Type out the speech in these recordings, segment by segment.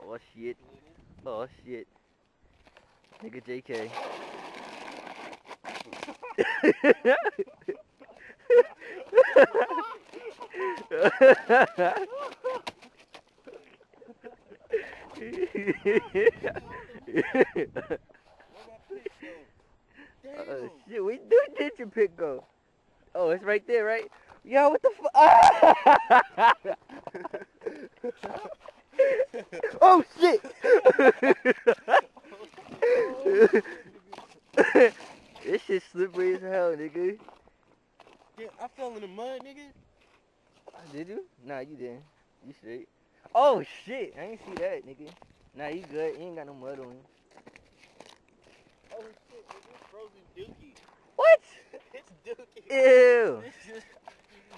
Oh shit. Oh shit. Nigga JK. Shit, we did your pick go. Oh, it's right there, right? Yo, what the fuck? Oh shit! This shit slippery as hell, nigga. Yeah, I fell in the mud, nigga. Did you? Nah, you didn't. You straight. Oh shit! I ain't see that, nigga. Nah, you good. You ain't got no mud on you. Oh shit, nigga. Frozen dookie. What? It's dookie. Ew.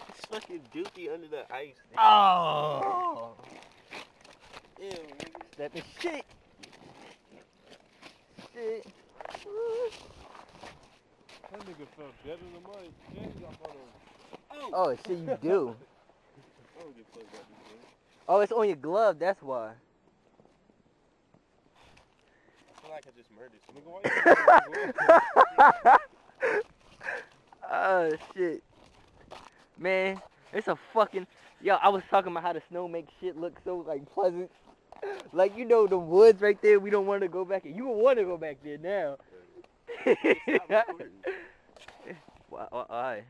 It's fucking dookie under the ice, nigga. Oh. Ew, nigga. Stepping shit. Shit. That nigga fell dead in the mud. Then he got photos. Oh shit, you do. I don't give a fuck about this, man. Oh, it's on your glove. That's why. I feel like I just murdered someone. Oh shit. Man, it's a fucking... Yo, I was talking about how the snow makes shit look so, like, pleasant. Like, you know, the woods right there, we don't want to go back. You would want to go back there now. Stop recording. Why?